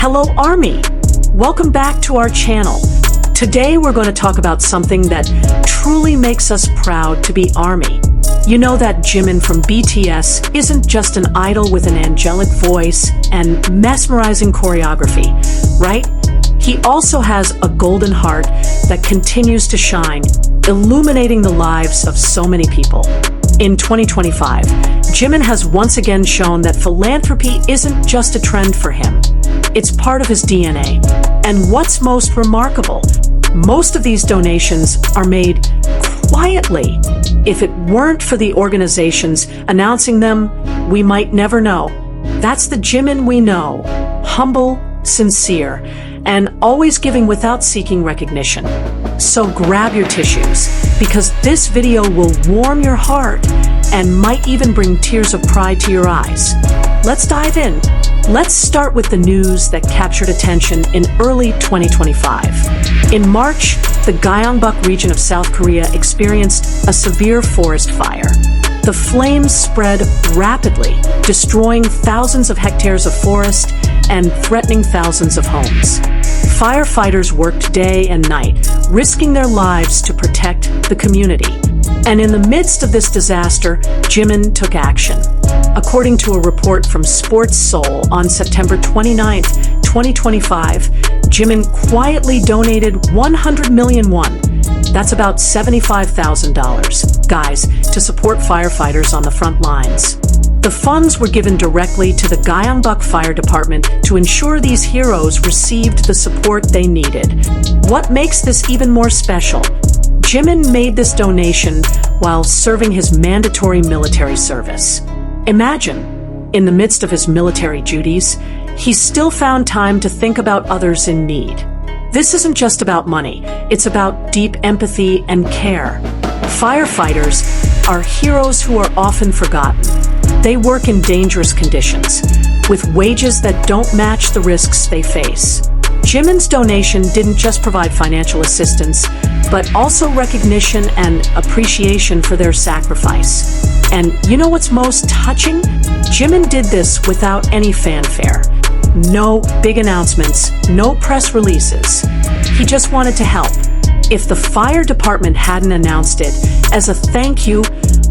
Hello Army! Welcome back to our channel. Today we're going to talk about something that truly makes us proud to be Army. You know that Jimin from BTS isn't just an idol with an angelic voice and mesmerizing choreography, right? He also has a golden heart that continues to shine, illuminating the lives of so many people. In 2025, Jimin has once again shown that philanthropy isn't just a trend for him. It's part of his DNA. And what's most remarkable, most of these donations are made quietly. If it weren't for the organizations announcing them, we might never know. That's the Jimin we know. Humble, sincere, and always giving without seeking recognition. So grab your tissues, because this video will warm your heart and might even bring tears of pride to your eyes. Let's dive in. Let's start with the news that captured attention in early 2025. In March, the Gyeongbuk region of South Korea experienced a severe forest fire. The flames spread rapidly, destroying thousands of hectares of forest and threatening thousands of homes. Firefighters worked day and night, risking their lives to protect the community. And in the midst of this disaster, Jimin took action. According to a report from Sports Seoul on September 29, 2025, Jimin quietly donated 100 million won. That's about $75,000, guys, to support firefighters on the front lines. The funds were given directly to the Gyeongbuk Fire Department to ensure these heroes received the support they needed. What makes this even more special? Jimin made this donation while serving his mandatory military service. Imagine, in the midst of his military duties, he still found time to think about others in need. This isn't just about money, it's about deep empathy and care. Firefighters are heroes who are often forgotten. They work in dangerous conditions, with wages that don't match the risks they face. Jimin's donation didn't just provide financial assistance, but also recognition and appreciation for their sacrifice. And you know what's most touching? Jimin did this without any fanfare. No big announcements, no press releases. He just wanted to help. If the fire department hadn't announced it as a thank you,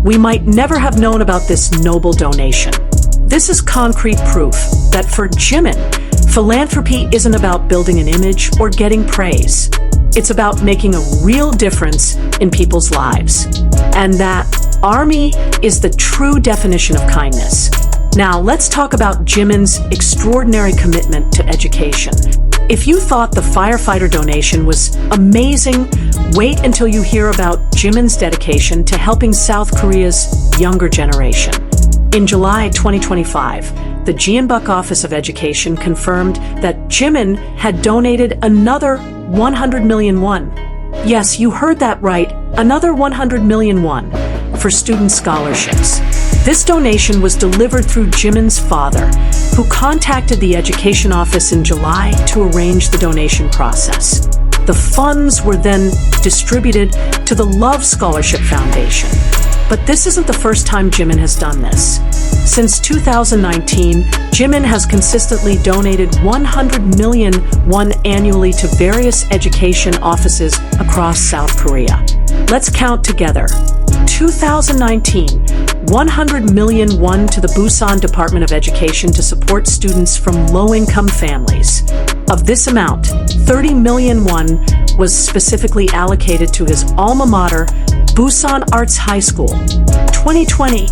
we might never have known about this noble donation. This is concrete proof that for Jimin, philanthropy isn't about building an image or getting praise. It's about making a real difference in people's lives. And that Army is the true definition of kindness. Now let's talk about Jimin's extraordinary commitment to education. If you thought the firefighter donation was amazing, wait until you hear about Jimin's dedication to helping South Korea's younger generation. In July 2025, the Gyeongbuk Office of Education confirmed that Jimin had donated another 100 million won. Yes, you heard that right, another 100 million won for student scholarships. This donation was delivered through Jimin's father, who contacted the education office in July to arrange the donation process. The funds were then distributed to the Love Scholarship Foundation. But this isn't the first time Jimin has done this. Since 2019, Jimin has consistently donated 100 million won annually to various education offices across South Korea. Let's count together. 2019, 100 million won to the Busan Department of Education to support students from low-income families. Of this amount, 30 million won was specifically allocated to his alma mater, Busan Arts High School. 2020,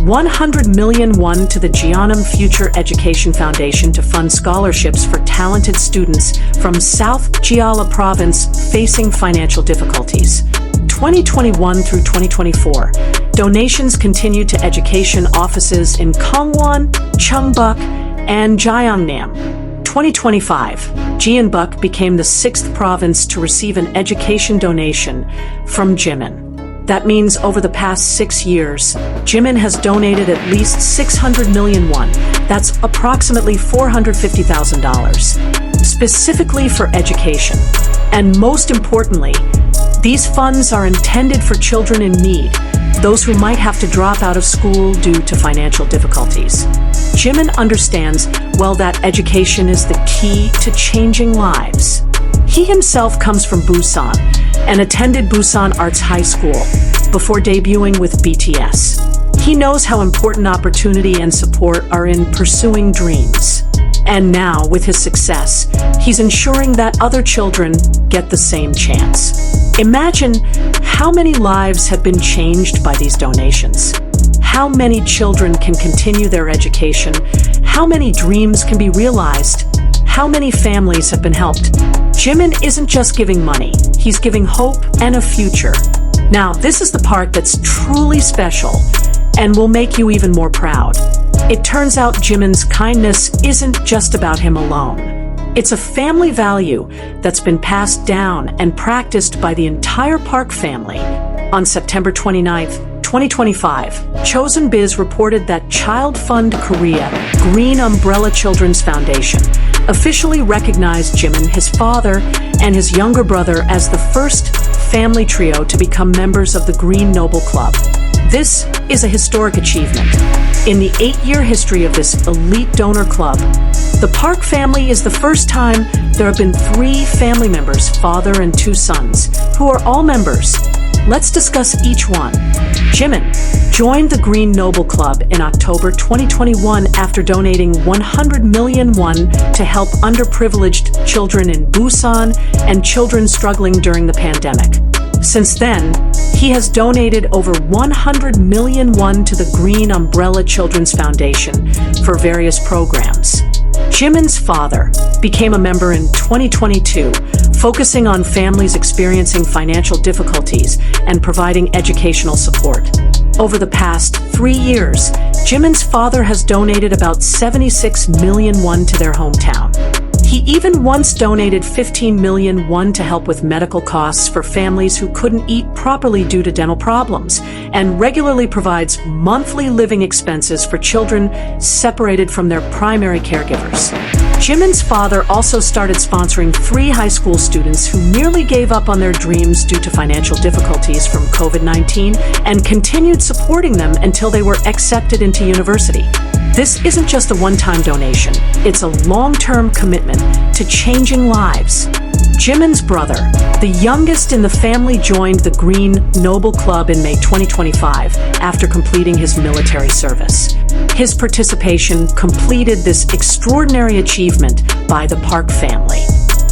100 million won to the Jeonnam Future Education Foundation to fund scholarships for talented students from South Jeolla Province facing financial difficulties. 2021 through 2024, donations continued to education offices in Gangwon, Cheongbuk, and Gyeongnam. 2025, Gyeongbuk became the 6th province to receive an education donation from Jimin. That means over the past 6 years, Jimin has donated at least 600 million won. That's approximately $450,000, specifically for education. And most importantly, These funds are intended for children in need, those who might have to drop out of school due to financial difficulties. Jimin understands well that education is the key to changing lives. He himself comes from Busan and attended Busan Arts High School before debuting with BTS. He knows how important opportunity and support are in pursuing dreams. And now, with his success, he's ensuring that other children get the same chance. Imagine how many lives have been changed by these donations. How many children can continue their education? How many dreams can be realized? How many families have been helped? Jimin isn't just giving money, he's giving hope and a future. Now, this is the part that's truly special and will make you even more proud. It turns out Jimin's kindness isn't just about him alone. It's a family value that's been passed down and practiced by the entire Park family. On September 29th, 2025, Chosun Biz reported that Child Fund Korea Green Umbrella Children's Foundation officially recognized Jimin, his father, and his younger brother as the first family trio to become members of the Green Noble Club. This is a historic achievement. In the 8-year history of this elite donor club, the Park family is the first time there have been 3 family members, father and 2 sons, who are all members. Let's discuss each one. Jimin joined the Green Noble Club in October 2021 after donating 100 million won to help underprivileged children in Busan and children struggling during the pandemic. Since then, he has donated over 100 million won to the Green Umbrella Children's Foundation for various programs. Jimin's father became a member in 2022, focusing on families experiencing financial difficulties and providing educational support. Over the past 3 years, Jimin's father has donated about 76 million won to their hometown. He even once donated 15 million won to help with medical costs for families who couldn't eat properly due to dental problems, and regularly provides monthly living expenses for children separated from their primary caregivers. Jimin's father also started sponsoring 3 high school students who nearly gave up on their dreams due to financial difficulties from COVID-19 and continued supporting them until they were accepted into university. This isn't just a one-time donation, it's a long-term commitment to changing lives. Jimin's brother, the youngest in the family, joined the Green Noble Club in May 2025 after completing his military service. His participation completed this extraordinary achievement by the Park family.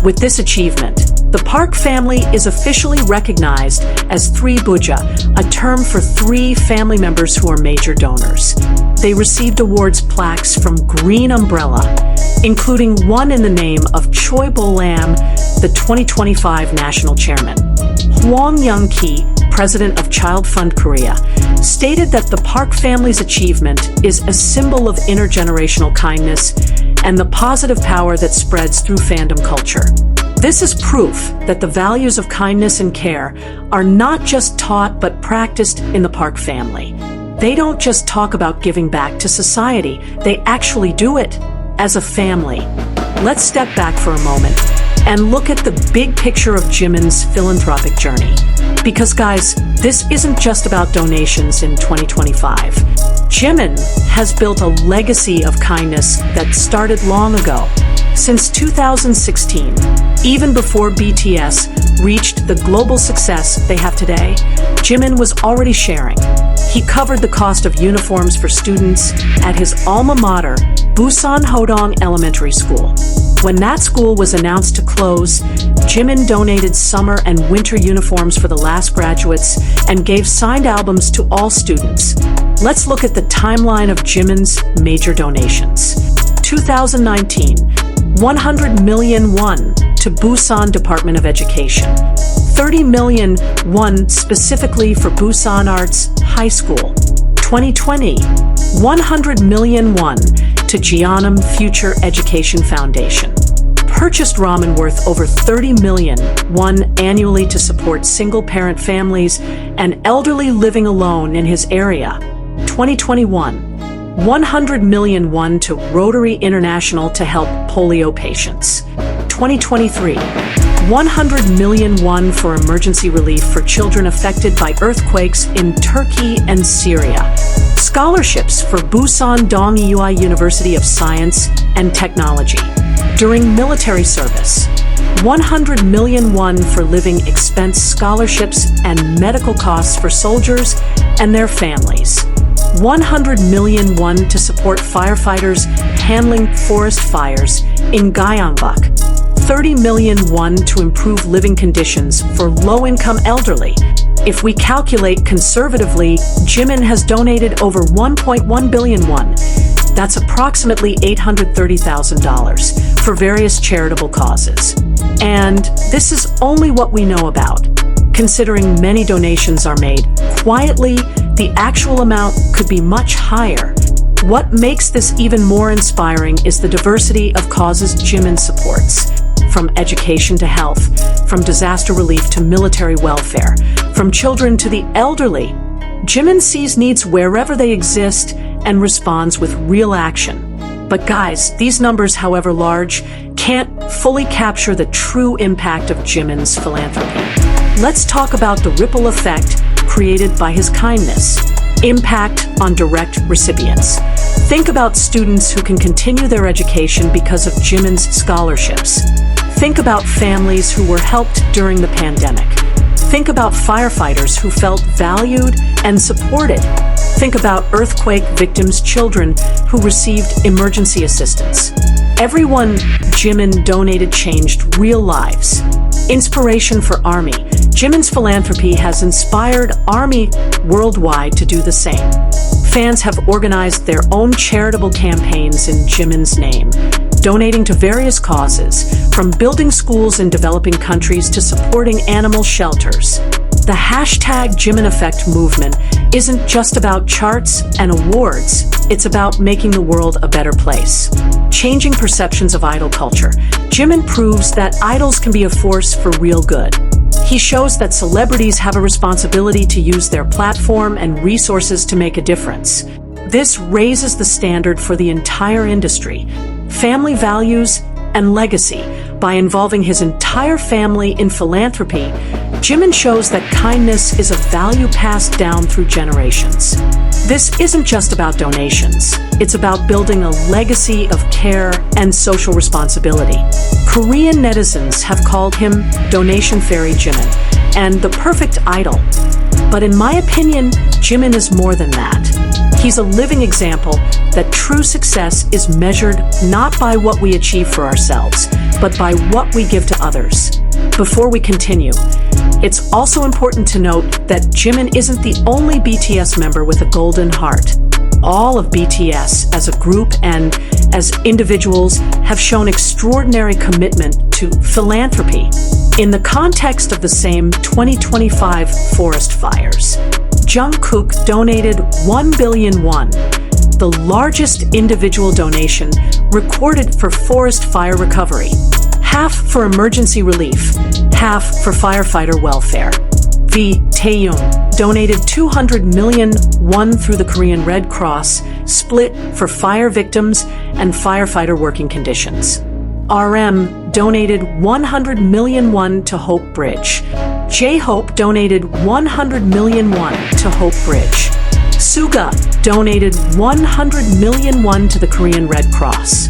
With this achievement, the Park family is officially recognized as 3 Buja, a term for 3 family members who are major donors. They received awards plaques from Green Umbrella, including one in the name of Choi Bo-lam, the 2025 national chairman. Hwang Young-ki, president of Child Fund Korea, stated that the Park family's achievement is a symbol of intergenerational kindness and the positive power that spreads through fandom culture. This is proof that the values of kindness and care are not just taught but practiced in the Park family. They don't just talk about giving back to society, they actually do it as a family. Let's step back for a moment and look at the big picture of Jimin's philanthropic journey. Because guys, this isn't just about donations in 2025. Jimin has built a legacy of kindness that started long ago. Since 2016, even before BTS reached the global success they have today, Jimin was already sharing. He covered the cost of uniforms for students at his alma mater, Busan Hodong Elementary School. When that school was announced to close, Jimin donated summer and winter uniforms for the last graduates and gave signed albums to all students. Let's look at the timeline of Jimin's major donations. 2019, 100 million won to Busan Department of Education. 30 million won specifically for Busan Arts High School. 2020, 100 million won to Jeonnam Future Education Foundation. Purchased ramen worth over 30 million won annually to support single-parent families and elderly living alone in his area. 2021, 100 million won to Rotary International to help polio patients. 2023, 100 million won for emergency relief for children affected by earthquakes in Turkey and Syria. Scholarships for Busan Dongyue University of Science and Technology. During military service, 100 million won for living expense scholarships and medical costs for soldiers and their families. 100 million won to support firefighters handling forest fires in Gyeongbuk. 30 million won to improve living conditions for low-income elderly. If we calculate conservatively, JIMIN has donated over 1.1 billion won. That's approximately $830,000 for various charitable causes. And this is only what we know about. Considering many donations are made quietly, the actual amount could be much higher. What makes this even more inspiring is the diversity of causes JIMIN supports. From education to health, from disaster relief to military welfare, from children to the elderly, JIMIN sees needs wherever they exist and responds with real action. But guys, these numbers, however large, can't fully capture the true impact of JIMIN's philanthropy. Let's talk about the ripple effect created by his kindness. Impact on direct recipients. Think about students who can continue their education because of JIMIN's scholarships. Think about families who were helped during the pandemic. Think about firefighters who felt valued and supported. Think about earthquake victims' children who received emergency assistance. Everyone JIMIN donated changed real lives. Inspiration for ARMY. JIMIN's philanthropy has inspired ARMY worldwide to do the same. Fans have organized their own charitable campaigns in JIMIN's name, donating to various causes, from building schools in developing countries to supporting animal shelters. The hashtag JIMIN Effect movement isn't just about charts and awards, it's about making the world a better place. Changing perceptions of idol culture. JIMIN proves that idols can be a force for real good. He shows that celebrities have a responsibility to use their platform and resources to make a difference. This raises the standard for the entire industry. Family values and legacy. By involving his entire family in philanthropy, JIMIN shows that kindness is a value passed down through generations. This isn't just about donations. It's about building a legacy of care and social responsibility. Korean netizens have called him Donation Fairy JIMIN and the perfect idol. But in my opinion, JIMIN is more than that. He's a living example that true success is measured not by what we achieve for ourselves, but by what we give to others. Before we continue, it's also important to note that JIMIN isn't the only BTS member with a golden heart. All of BTS as a group and as individuals have shown extraordinary commitment to philanthropy. In the context of the same 2025 forest fires, Jungkook donated 1 billion won, the largest individual donation recorded for forest fire recovery. Half for emergency relief, half for firefighter welfare. V Taeyong donated 200 million won through the Korean Red Cross, split for fire victims and firefighter working conditions. RM donated 100 million won to Hope Bridge. J-Hope donated 100 million won to Hope Bridge. Suga donated 100 million won to the Korean Red Cross.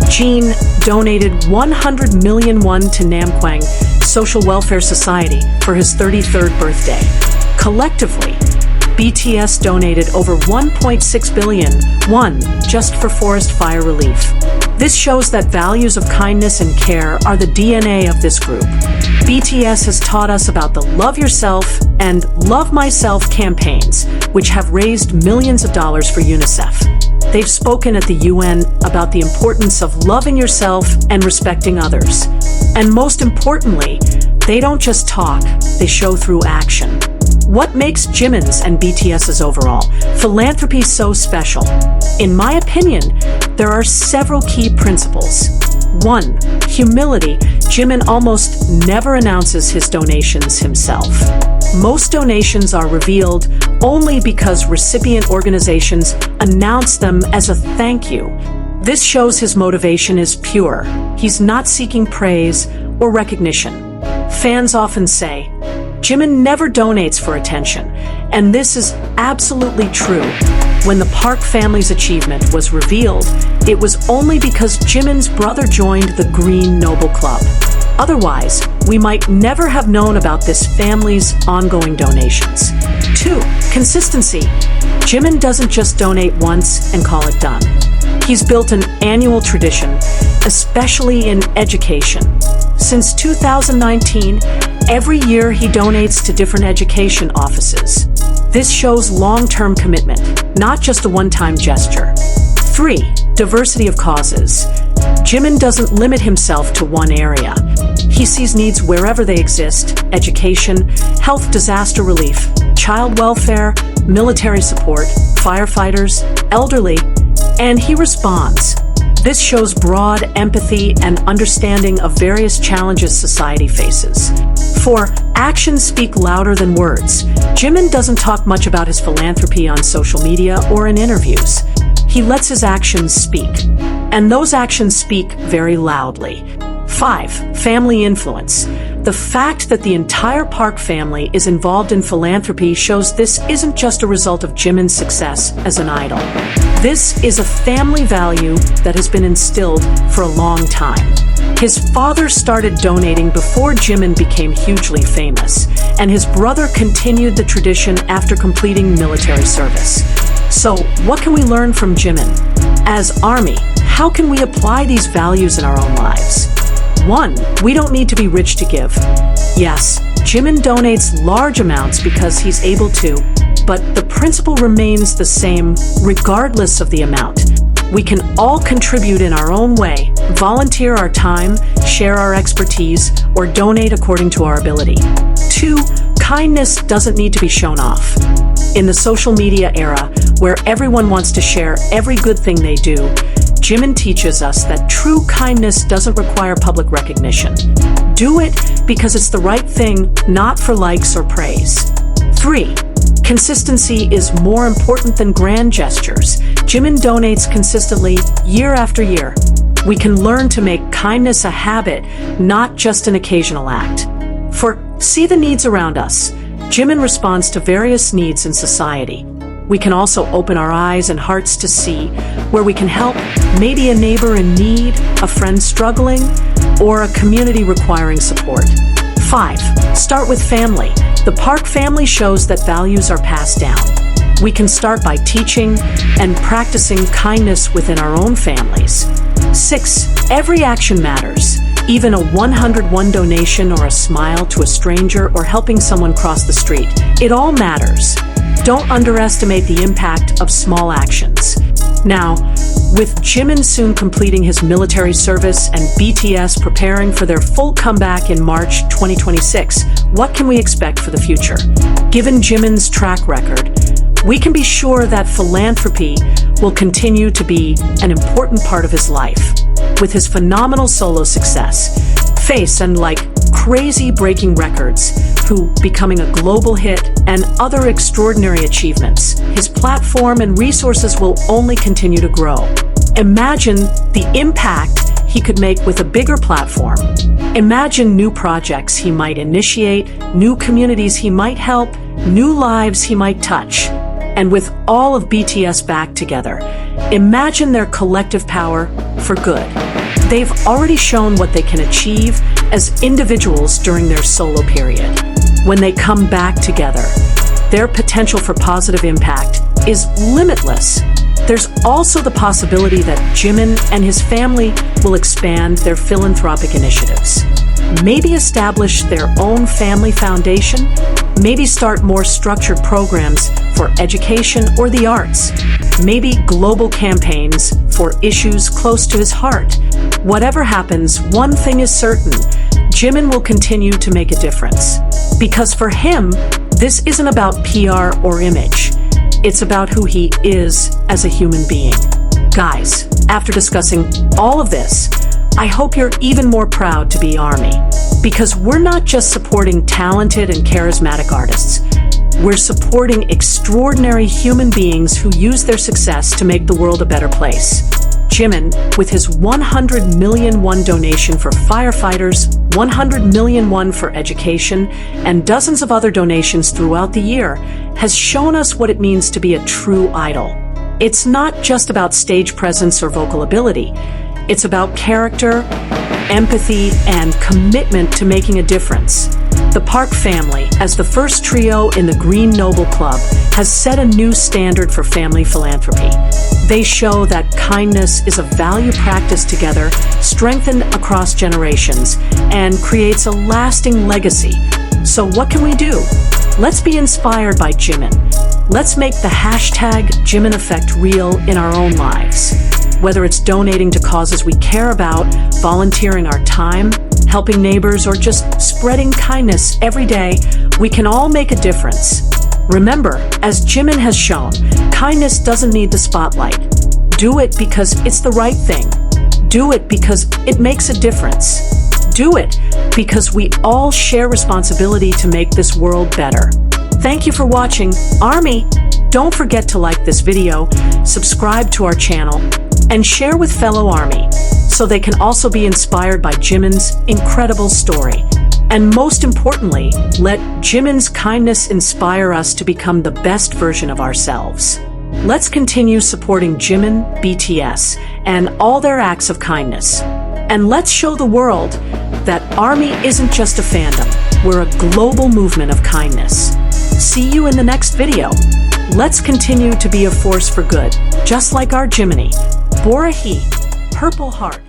Jin donated 100 million won to Namkwang Social Welfare Society for his 33rd birthday. Collectively, BTS donated over 1.6 billion won just for forest fire relief. This shows that values of kindness and care are the DNA of this group. BTS has taught us about the Love Yourself and Love Myself campaigns, which have raised millions of dollars for UNICEF. They've spoken at the UN about the importance of loving yourself and respecting others. And most importantly, they don't just talk, they show through action. What makes JIMIN's and BTS's overall philanthropy so special? In my opinion, there are several key principles. 1. Humility. JIMIN almost never announces his donations himself. Most donations are revealed only because recipient organizations announce them as a thank you. This shows his motivation is pure. He's not seeking praise or recognition. Fans often say, Jimin never donates for attention, and this is absolutely true. When the Park family's achievement was revealed, it was only because Jimin's brother joined the Green Noble Club. Otherwise, we might never have known about this family's ongoing donations. 2. Consistency. Jimin doesn't just donate once and call it done. He's built an annual tradition, especially in education. Since 2019, every year he donates to different education offices. This shows long-term commitment, not just a one-time gesture. 3. Diversity of causes. Jimin doesn't limit himself to one area. He sees needs wherever they exist: education, health, disaster relief, child welfare, military support, firefighters, elderly, and he responds. This shows broad empathy and understanding of various challenges society faces. 4. Actions speak louder than words. Jimin doesn't talk much about his philanthropy on social media or in interviews. He lets his actions speak, and those actions speak very loudly. 5. Family influence. The fact that the entire Park family is involved in philanthropy shows this isn't just a result of Jimin's success as an idol. This is a family value that has been instilled for a long time. His father started donating before Jimin became hugely famous, and his brother continued the tradition after completing military service. So, what can we learn from Jimin? As ARMY, how can we apply these values in our own lives? 1. We don't need to be rich to give. Yes, Jimin donates large amounts because he's able to, but the principle remains the same regardless of the amount. We can all contribute in our own way, volunteer our time, share our expertise, or donate according to our ability. 2. Kindness doesn't need to be shown off. In the social media era, where everyone wants to share every good thing they do, Jimin teaches us that true kindness doesn't require public recognition. Do it because it's the right thing, not for likes or praise. 3. Consistency is more important than grand gestures. Jimin donates consistently year after year. We can learn to make kindness a habit, not just an occasional act. See the needs around us. Jimin responds to various needs in society. We can also open our eyes and hearts to see where we can help, maybe a neighbor in need, a friend struggling, or a community requiring support. 5. Start with family. The Park family shows that values are passed down. We can start by teaching and practicing kindness within our own families. 6. Every action matters. Even a 101 donation or a smile to a stranger or helping someone cross the street. It all matters. Don't underestimate the impact of small actions. Now, with Jimin soon completing his military service and BTS preparing for their full comeback in March 2026, what can we expect for the future? Given Jimin's track record, we can be sure that philanthropy will continue to be an important part of his life. With his phenomenal solo success, Face and crazy breaking records, who becoming a global hit, and other extraordinary achievements, his platform and resources will only continue to grow. Imagine the impact he could make with a bigger platform. Imagine new projects he might initiate, new communities he might help, new lives he might touch. And with all of BTS back together, imagine their collective power for good. They've already shown what they can achieve as individuals during their solo period. When they come back together, their potential for positive impact is limitless. There's also the possibility that Jimin and his family will expand their philanthropic initiatives. Maybe establish their own family foundation, maybe start more structured programs for education or the arts, maybe global campaigns for issues close to his heart. Whatever happens, one thing is certain: Jimin will continue to make a difference. Because for him, this isn't about PR or image. It's about who he is as a human being. Guys, after discussing all of this, I hope you're even more proud to be ARMY. Because we're not just supporting talented and charismatic artists. We're supporting extraordinary human beings who use their success to make the world a better place. Jimin, with his 100 million won donation for firefighters, 100 million won for education, and dozens of other donations throughout the year, has shown us what it means to be a true idol. It's not just about stage presence or vocal ability. It's about character, empathy, and commitment to making a difference. The Park family, as the first trio in the Green Noble Club, has set a new standard for family philanthropy. They show that kindness is a value practiced together, strengthened across generations, and creates a lasting legacy. So what can we do? Let's be inspired by Jimin. Let's make the hashtag Jimin Effect real in our own lives. Whether it's donating to causes we care about, volunteering our time, helping neighbors, or just spreading kindness every day, we can all make a difference. Remember, as Jimin has shown, kindness doesn't need the spotlight. Do it because it's the right thing. Do it because it makes a difference. Do it because we all share responsibility to make this world better. Thank you for watching, Army. Don't forget to like this video, subscribe to our channel, and share with fellow Army, so they can also be inspired by Jimin's incredible story. And most importantly, let Jimin's kindness inspire us to become the best version of ourselves. Let's continue supporting Jimin BTS and all their acts of kindness. And let's show the world that Army isn't just a fandom, we're a global movement of kindness. See you in the next video. Let's continue to be a force for good, just like our Jiminy. Borahi, Purple Heart.